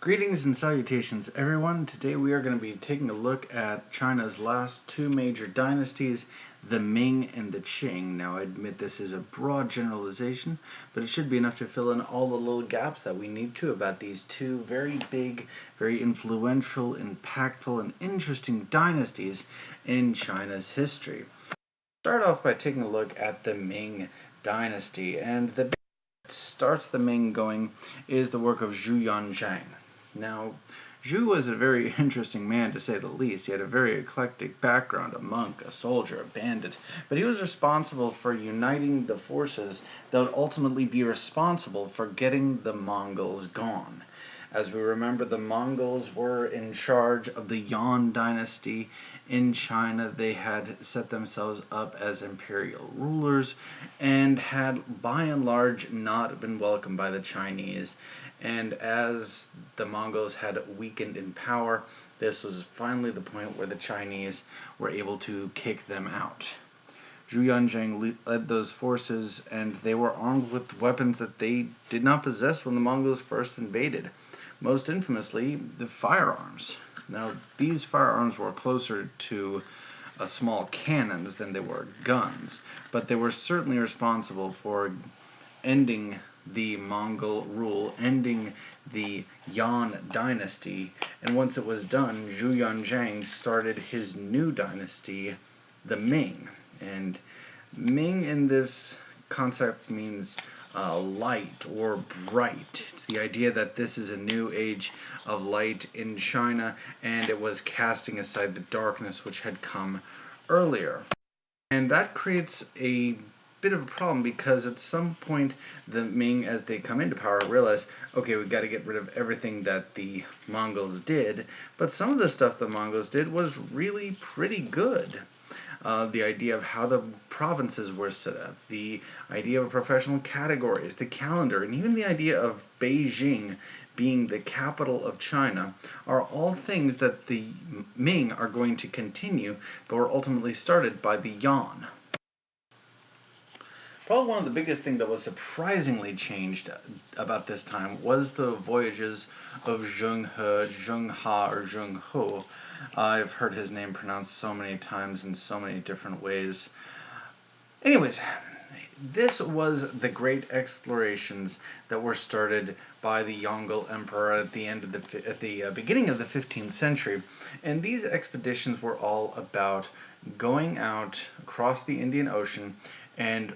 Greetings and salutations, everyone. Today we are going to be taking a look at China's last two major dynasties, the Ming and the Qing. Now, I admit this is a broad generalization, but it should be enough to fill in all the little gaps that we need to about these two very big, very influential, impactful, and interesting dynasties in China's history. Start off by taking a look at the Ming Dynasty, and the big that starts the Ming going is the work of Zhu Yuanzhang. Now, Zhu was a very interesting man, to say the least. He had a very eclectic background, a monk, a soldier, a bandit, but he was responsible for uniting the forces that would ultimately be responsible for getting the Mongols gone. As we remember, the Mongols were in charge of the Yuan dynasty in China. They had set themselves up as imperial rulers and had, by and large, not been welcomed by the Chinese. And as the Mongols had weakened in power, this was finally the point where the Chinese were able to kick them out. Zhu Yuanzhang led those forces, and they were armed with weapons that they did not possess when the Mongols first invaded. Most infamously, the firearms. Now, these firearms were closer to small cannons than they were guns, but they were certainly responsible for ending the Mongol rule, ending the Yuan dynasty, and once it was done, Zhu Yuanzhang started his new dynasty, the Ming. And Ming in this concept means light or bright. It's the idea that this is a new age of light in China, and it was casting aside the darkness which had come earlier. And that creates a bit of a problem, because at some point the Ming, as they come into power, realize, okay, we've got to get rid of everything that the Mongols did, but some of the stuff the Mongols did was really pretty good. The idea of how the provinces were set up, the idea of professional categories, the calendar, and even the idea of Beijing being the capital of China are all things that the Ming are going to continue, but were ultimately started by the Yuan. Probably one of the biggest things that was surprisingly changed about this time was the voyages of Zheng He, Zheng Ha, or Zheng He. I've heard his name pronounced so many times in so many different ways. Anyways, this was the great explorations that were started by the Yongle Emperor at the beginning of the 15th century, and these expeditions were all about going out across the Indian Ocean and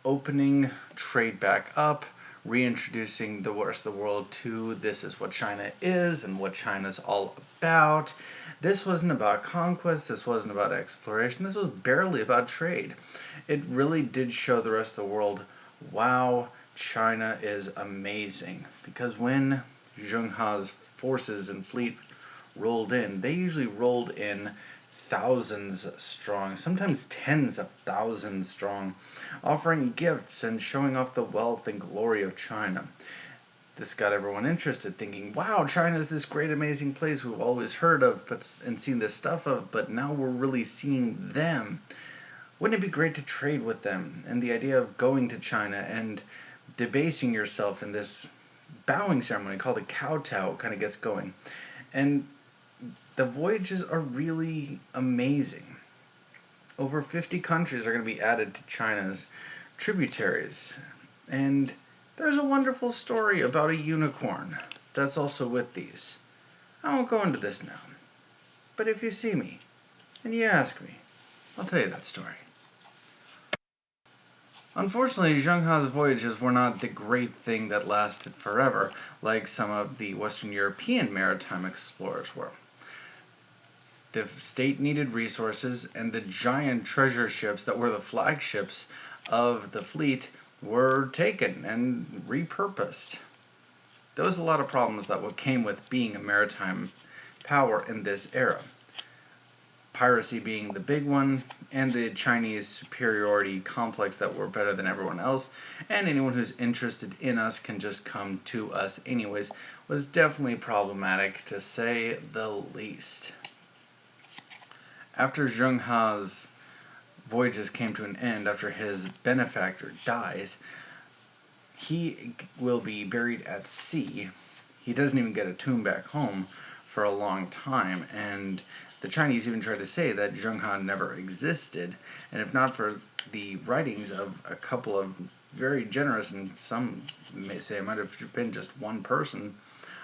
opening trade back up, reintroducing the rest of the world to this is what China is and what China's all about. This wasn't about conquest, this wasn't about exploration, this was barely about trade. It really did show the rest of the world, wow, China is amazing. Because when Zheng He's forces and fleet rolled in, they usually rolled in thousands strong, sometimes tens of thousands strong, offering gifts and showing off the wealth and glory of China. This got everyone interested, thinking, wow, China is this great, amazing place we've always heard of and seen this stuff of, but now we're really seeing them. Wouldn't it be great to trade with them? And the idea of going to China and debasing yourself in this bowing ceremony called a kowtow kind of gets going. And the voyages are really amazing. Over 50 countries are going to be added to China's tributaries. And there's a wonderful story about a unicorn that's also with these. I won't go into this now. But if you see me and you ask me, I'll tell you that story. Unfortunately, Zheng He's voyages were not the great thing that lasted forever, like some of the Western European maritime explorers were. The state needed resources, and the giant treasure ships that were the flagships of the fleet were taken and repurposed. There was a lot of problems that came with being a maritime power in this era. Piracy being the big one, and the Chinese superiority complex that we're better than everyone else, and anyone who's interested in us can just come to us anyways, was definitely problematic, to say the least. After Zheng He's voyages came to an end, after his benefactor dies, he will be buried at sea. he doesn't even get a tomb back home for a long time, and the Chinese even tried to say that Zheng Han never existed, and if not for the writings of a couple of very generous, and some may say it might have been just one person,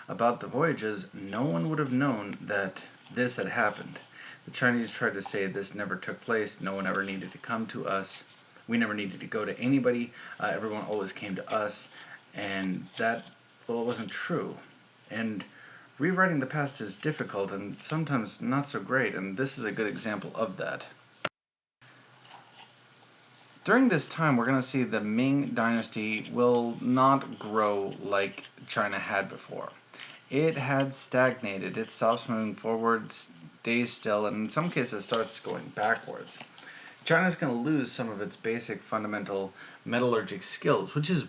about the Voyages, no one would have known that this had happened. The Chinese tried to say this never took place, no one ever needed to come to us, we never needed to go to anybody, everyone always came to us, and that, well, it wasn't true. And rewriting the past is difficult and sometimes not so great, and this is a good example of that. During this time, we're going to see the Ming Dynasty will not grow like China had before. It had stagnated. It stops moving forward, stays still, and in some cases starts going backwards. China's going to lose some of its basic fundamental metallurgic skills, which is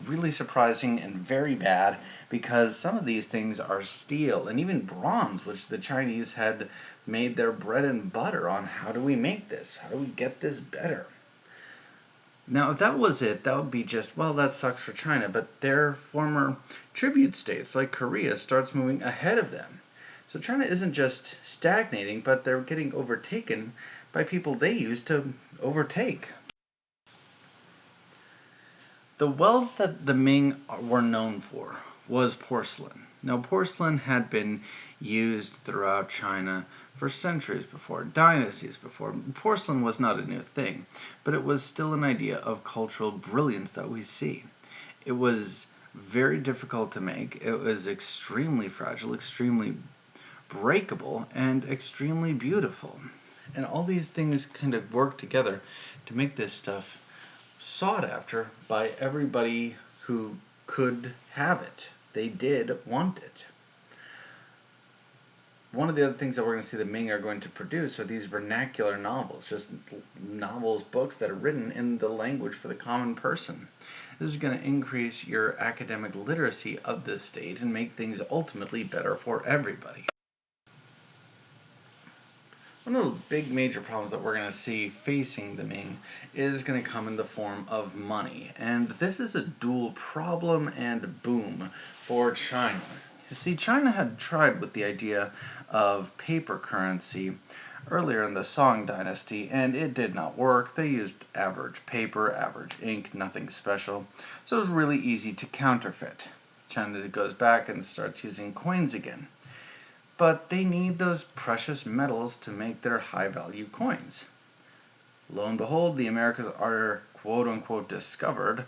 really surprising and very bad because some of these things are steel and even bronze, which the Chinese had made their bread and butter on. How do we make this? How do we get this better? Now, if that was it, that would be just, well, that sucks for China, but their former tribute states, like Korea, starts moving ahead of them. So China isn't just stagnating, but they're getting overtaken by people they used to overtake. The wealth that the Ming were known for was porcelain. Now, porcelain had been used throughout China for centuries before, dynasties before. Porcelain was not a new thing, but it was still an idea of cultural brilliance that we see. It was very difficult to make. It was extremely fragile, extremely breakable, and extremely beautiful. And all these things kind of work together to make this stuff sought after by everybody who could have it. They did want it. One of the other things that we're going to see the Ming are going to produce are these vernacular novels, just novels, books that are written in the language for the common person. This is going to increase your academic literacy of the state and make things ultimately better for everybody. One of the big major problems that we're going to see facing the Ming is going to come in the form of money. And this is a dual problem and boom for China. You see, China had tried with the idea of paper currency earlier in the Song Dynasty, and it did not work. They used average paper, average ink, nothing special. So it was really easy to counterfeit. China goes back and starts using coins again. But they need those precious metals to make their high-value coins. Lo and behold, the Americas are quote-unquote discovered,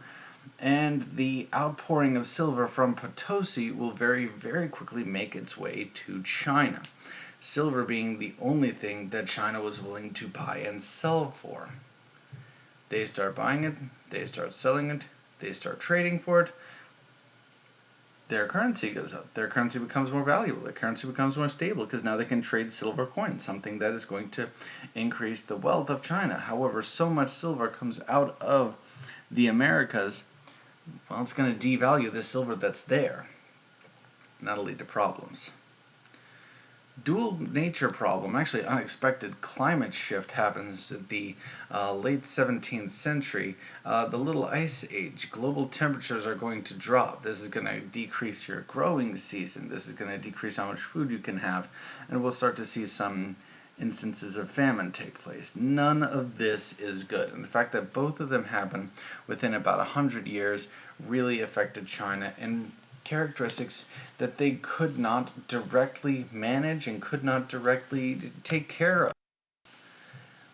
and the outpouring of silver from Potosi will very, very quickly make its way to China. Silver being the only thing that China was willing to buy and sell for. They start buying it, they start selling it, they start trading for it. Their currency goes up. Their currency becomes more valuable. Their currency becomes more stable because now they can trade silver coins, something that is going to increase the wealth of China. However, so much silver comes out of the Americas, well, it's going to devalue the silver that's there. And that'll lead to problems. Dual nature problem, actually unexpected climate shift happens at the late 17th century. The little ice age, global temperatures are going to drop. This is going to decrease your growing season. This is going to decrease how much food you can have. And we'll start to see some instances of famine take place. None of this is good. And the fact that both of them happen within about 100 years really affected China in characteristics that they could not directly manage and could not directly take care of,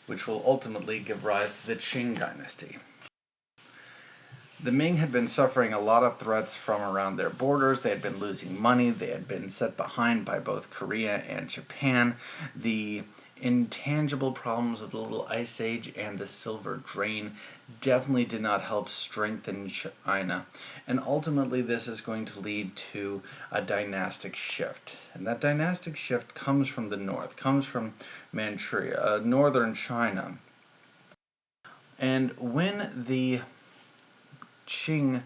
which will ultimately give rise to the Ching Dynasty. The Ming had been suffering a lot of threats from around their borders. They had been losing money. They had been set behind by both Korea and Japan. The intangible problems of the little ice age and the silver drain definitely did not help strengthen China. And ultimately this is going to lead to a dynastic shift. And that dynastic shift comes from the north, comes from Manchuria, northern China. And when the Qing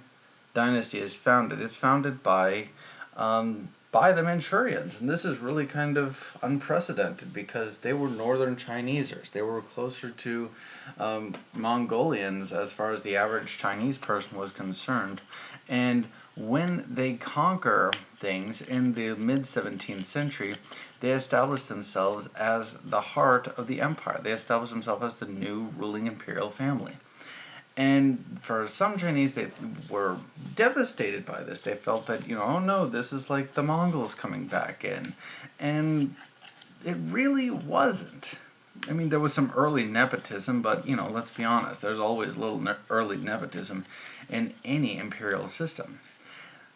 Dynasty is founded, it's founded by the Manchurians, and this is really kind of unprecedented because they were northern Chinesers. They were closer to Mongolians as far as the average Chinese person was concerned. And when they conquer things in the mid-17th century, they established themselves as the heart of the empire. They established themselves as the new ruling imperial family. And for some Chinese, they were devastated by this. They felt that, oh no, this is like the Mongols coming back in. And it really wasn't. I mean, there was some early nepotism, but, let's be honest, there's always little early nepotism in any imperial system.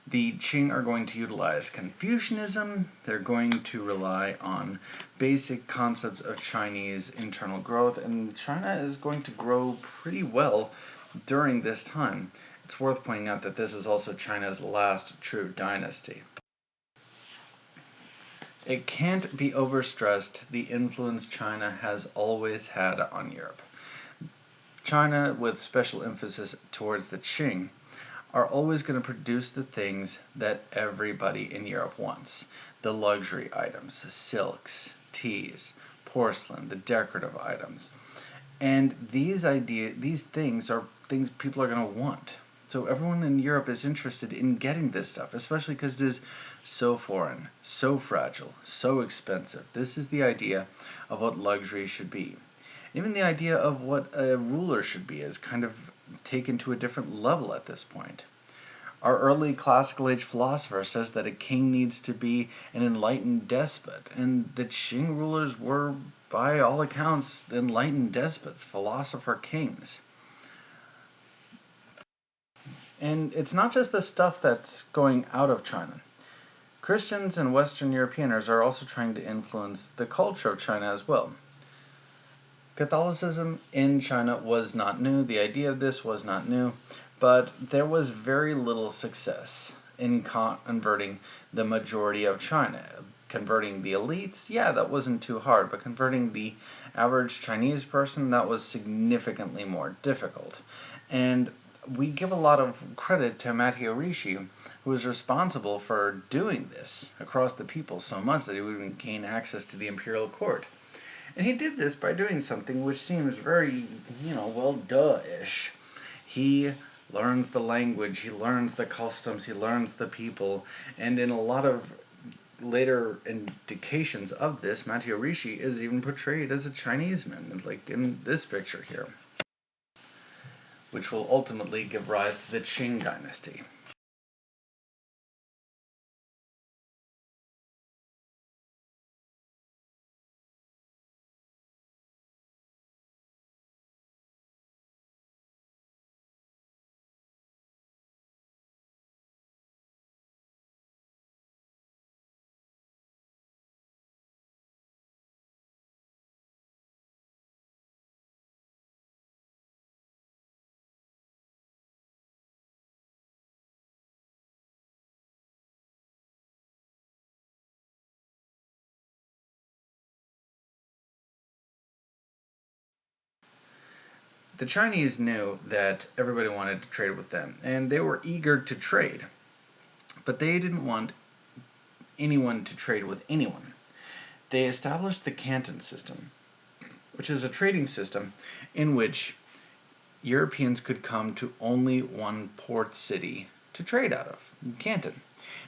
The Qing are going to utilize Confucianism. They're going to rely on basic concepts of Chinese internal growth, and China is going to grow pretty well during this time. It's worth pointing out that this is also China's last true dynasty. It can't be overstressed the influence China has always had on Europe. China, with special emphasis towards the Qing, are always going to produce the things that everybody in Europe wants. The luxury items, silks, teas, porcelain, the decorative items. And these things are things people are going to want. So everyone in Europe is interested in getting this stuff, especially because it is so foreign, so fragile, so expensive. This is the idea of what luxury should be. Even the idea of what a ruler should be is kind of taken to a different level at this point. Our early classical age philosopher says that a king needs to be an enlightened despot, and the Qing rulers were, by all accounts, enlightened despots, philosopher kings. And it's not just the stuff that's going out of China. Christians and Western Europeans are also trying to influence the culture of China as well. Catholicism in China was not new. The idea of this was not new, but there was very little success in converting the majority of China. Converting the elites, yeah, that wasn't too hard, but converting the average Chinese person, that was significantly more difficult. And we give a lot of credit to Matteo Ricci, who was responsible for doing this across the people so much that he would even gain access to the imperial court. And he did this by doing something which seems very, duh-ish. He learns the language, he learns the customs, he learns the people, and in a lot of later indications of this, Matteo Ricci is even portrayed as a Chinese man, like in this picture here, which will ultimately give rise to the Qing Dynasty. The Chinese knew that everybody wanted to trade with them, and they were eager to trade, but they didn't want anyone to trade with anyone. They established the Canton System, which is a trading system in which Europeans could come to only one port city to trade out of, Canton.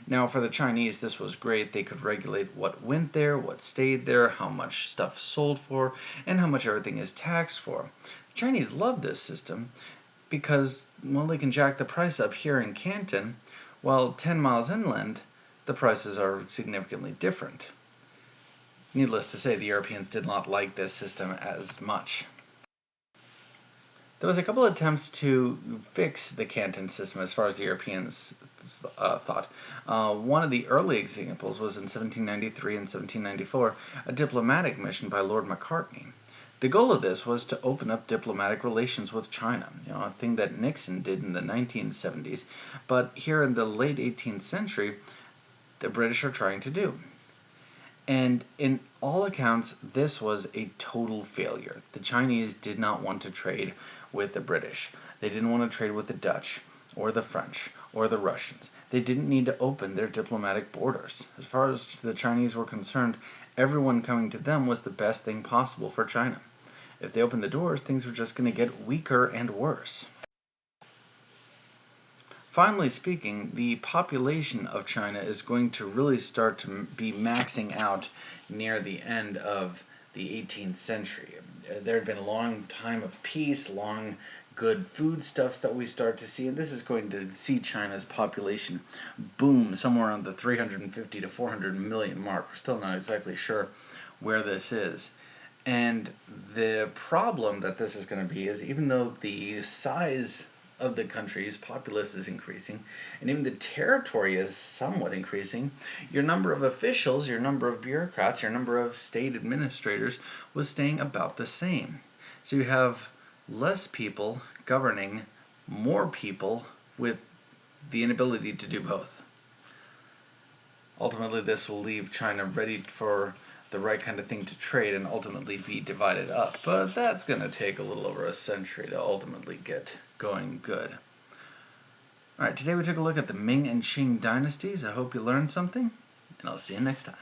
Now, for the Chinese, this was great. They could regulate what went there, what stayed there, how much stuff sold for, and how much everything is taxed for. The Chinese love this system because, well, they can jack the price up here in Canton, while 10 miles inland, the prices are significantly different. Needless to say, the Europeans did not like this system as much. There was a couple of attempts to fix the Canton system as far as the Europeans thought. One of the early examples was in 1793 and 1794, a diplomatic mission by Lord Macartney. The goal of this was to open up diplomatic relations with China, a thing that Nixon did in the 1970s, but here in the late 18th century, the British are trying to do. And in all accounts, this was a total failure. The Chinese did not want to trade with the British. They didn't want to trade with the Dutch, or the French, or the Russians. They didn't need to open their diplomatic borders. As far as the Chinese were concerned, everyone coming to them was the best thing possible for China. If they opened the doors, things were just going to get weaker and worse. finally speaking, the population of China is going to really start to be maxing out near the end of the 18th century. There had been a long time of peace, long good foodstuffs that we start to see, and this is going to see China's population boom somewhere around the 350 to 400 million mark. We're still not exactly sure where this is. And the problem that this is going to be is, even though the size of the country's populace is increasing, and even the territory is somewhat increasing, your number of officials, your number of bureaucrats, your number of state administrators was staying about the same. So you have less people governing more people with the inability to do both. Ultimately, this will leave China ready for the right kind of thing to trade and ultimately be divided up. But that's going to take a little over a century to ultimately get going good. Alright, today we took a look at the Ming and Qing dynasties. I hope you learned something, and I'll see you next time.